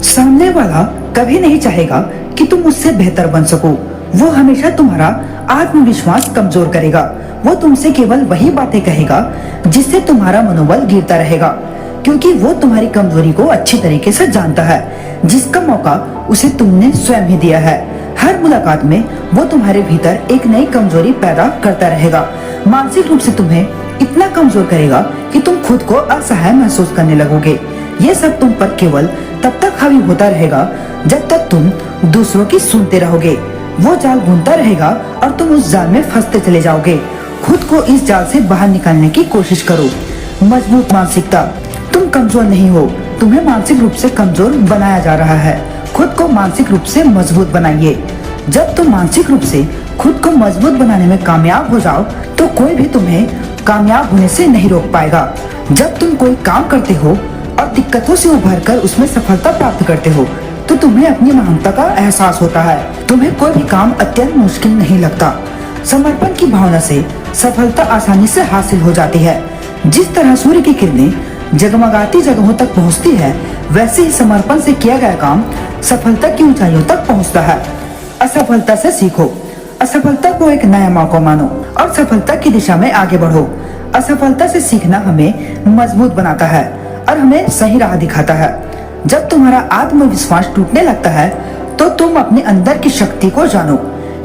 सामने वाला कभी नहीं चाहेगा कि तुम उससे बेहतर बन सको। वो हमेशा तुम्हारा आत्मविश्वास कमजोर करेगा। वो तुमसे केवल वही बातें कहेगा जिससे तुम्हारा मनोबल गिरता रहेगा, क्योंकि वो तुम्हारी कमजोरी को अच्छी तरीके से जानता है, जिसका मौका उसे तुमने स्वयं ही दिया है। हर मुलाकात में वो तुम्हारे भीतर एक नई कमजोरी पैदा करता रहेगा। मानसिक रूप से तुम्हें इतना कमजोर करेगा कि तुम खुद को असहाय महसूस करने लगोगे। ये सब तुम पर केवल तब तक हावी होता रहेगा जब तक तुम दूसरों की सुनते रहोगे। वो जाल बुनता रहेगा और तुम उस जाल में फंसते चले जाओगे। खुद को इस जाल से बाहर निकालने की कोशिश करो। मजबूत मानसिकता। तुम कमजोर नहीं हो, तुम्हें मानसिक रूप से कमजोर बनाया जा रहा है। खुद को मानसिक रूप से मजबूत बनाइए। जब तुम मानसिक रूप से खुद को मजबूत बनाने में कामयाब हो जाओ तो कोई भी तुम्हें कामयाब होने से नहीं रोक पाएगा। जब तुम कोई काम करते हो और दिक्कतों से उभरकर उसमें सफलता प्राप्त करते हो तो तुम्हें अपनी महानता का एहसास होता है। तुम्हें कोई भी काम अत्यंत मुश्किल नहीं लगता। समर्पण की भावना से सफलता आसानी से हासिल हो जाती है। जिस तरह सूर्य की किरणें जगमगाती जगहों तक पहुंचती है, वैसे ही समर्पण से किया गया काम सफलता की ऊंचाइयों तक पहुंचता है। असफलता से सीखो। असफलता को एक नया मौका मानो और सफलता की दिशा में आगे बढ़ो। असफलता से सीखना हमें मजबूत बनाता है और हमें सही राह दिखाता है। जब तुम्हारा आत्मविश्वास टूटने लगता है तो तुम अपने अंदर की शक्ति को जानो।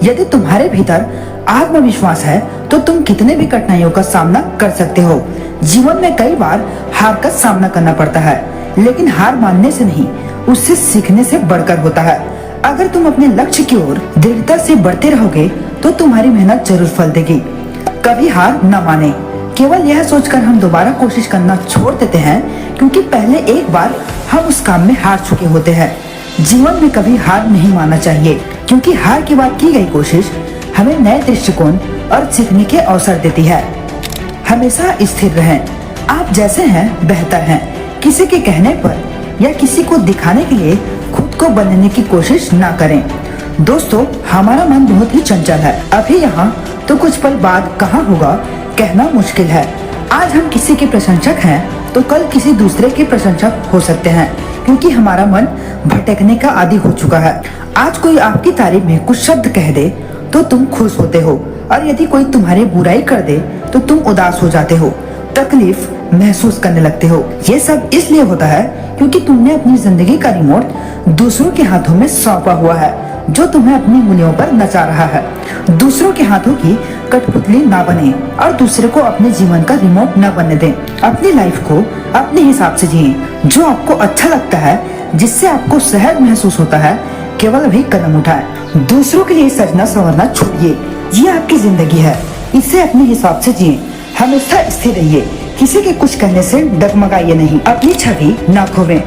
यदि तुम्हारे भीतर आत्मविश्वास है तो तुम कितने भी कठिनाइयों का सामना कर सकते हो। जीवन में कई बार हार का सामना करना पड़ता है, लेकिन हार मानने से नहीं, उससे सीखने से बढ़कर होता है। अगर तुम अपने लक्ष्य की ओर दृढ़ता से बढ़ते रहोगे तो तुम्हारी मेहनत जरूर फल देगी। कभी हार न माने। केवल यह सोचकर हम दोबारा कोशिश करना छोड़ देते हैं क्योंकि पहले एक बार हम उस काम में हार चुके होते हैं। जीवन में कभी हार नहीं मानना चाहिए, क्योंकि हार के बाद की गई कोशिश हमें नए दृष्टिकोण और सीखने के अवसर देती है। हमेशा स्थिर रहें। आप जैसे हैं बेहतर हैं। किसी के कहने पर या किसी को दिखाने के लिए खुद को बदलने की कोशिश ना करें। दोस्तों, हमारा मन बहुत ही चंचल है। अभी यहाँ तो कुछ पल बाद कहाँ होगा कहना मुश्किल है। आज हम किसी के प्रशंसक हैं तो कल किसी दूसरे के प्रशंसक हो सकते हैं, क्योंकि हमारा मन भटकने का आदी हो चुका है। आज कोई आपकी तारीफ में कुछ शब्द कह दे तो तुम खुश होते हो, और यदि कोई तुम्हारी बुराई कर दे तो तुम उदास हो जाते हो, तकलीफ महसूस करने लगते हो। ये सब इसलिए होता है क्योंकि तुमने अपनी जिंदगी का रिमोट दूसरों के हाथों में सौंपा हुआ है, जो तुम्हें अपनी उंगलियों पर नचा रहा है। दूसरों के हाथों की कठपुतली ना बने और दूसरे को अपने जीवन का रिमोट न बनने दें। अपनी लाइफ को अपने हिसाब से जिए। जो आपको अच्छा लगता है, जिससे आपको सहज महसूस होता है, केवल वही कदम उठाएं। दूसरों के लिए सजना संवरना छोड़िए। ये आपकी जिंदगी है, इसे अपने हिसाब से जिए। हमेशा स्थिर रहिए। किसी के कुछ कहने से डगमगाइए नहीं। अपनी छवि ना खोवें।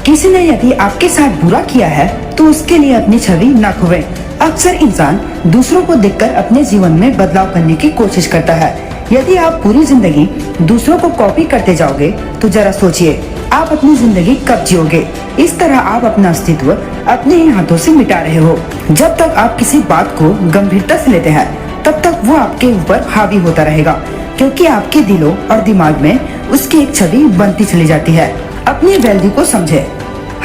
किसी ने यदि आपके साथ बुरा किया है तो उसके लिए अपनी छवि ना खोवें। अक्सर इंसान दूसरों को देखकर अपने जीवन में बदलाव करने की कोशिश करता है। यदि आप पूरी जिंदगी दूसरों को कॉपी करते जाओगे तो जरा सोचिए, आप अपनी जिंदगी कब जियोगे। इस तरह आप अपना अस्तित्व अपने ही हाथों से मिटा रहे हो। जब तक आप किसी बात को गंभीरता से लेते हैं, तब तक वो आपके ऊपर हावी होता रहेगा, क्योंकि आपके दिलों और दिमाग में उसकी एक छवि बनती चली जाती है। अपनी वैल्यू को समझे।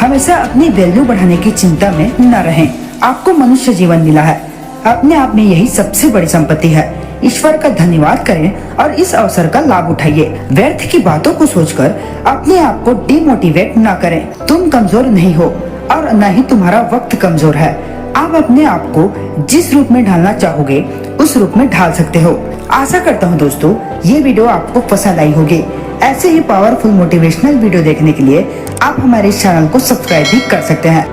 हमेशा अपनी वैल्यू बढ़ाने की चिंता में न रहें। आपको मनुष्य जीवन मिला है, अपने आप में यही सबसे बड़ी संपत्ति है। ईश्वर का धन्यवाद करें और इस अवसर का लाभ उठाइए। व्यर्थ की बातों को सोचकर अपने आप को डिमोटिवेट न करें। तुम कमजोर नहीं हो और न ही तुम्हारा वक्त कमजोर है। आप अपने आप को जिस रूप में ढालना चाहोगे उस रूप में ढाल सकते हो। आशा करता हूँ दोस्तों, ये वीडियो आपको पसंद आई होगी। ऐसे ही पावरफुल मोटिवेशनल वीडियो देखने के लिए आप हमारे इस चैनल को सब्सक्राइब भी कर सकते हैं।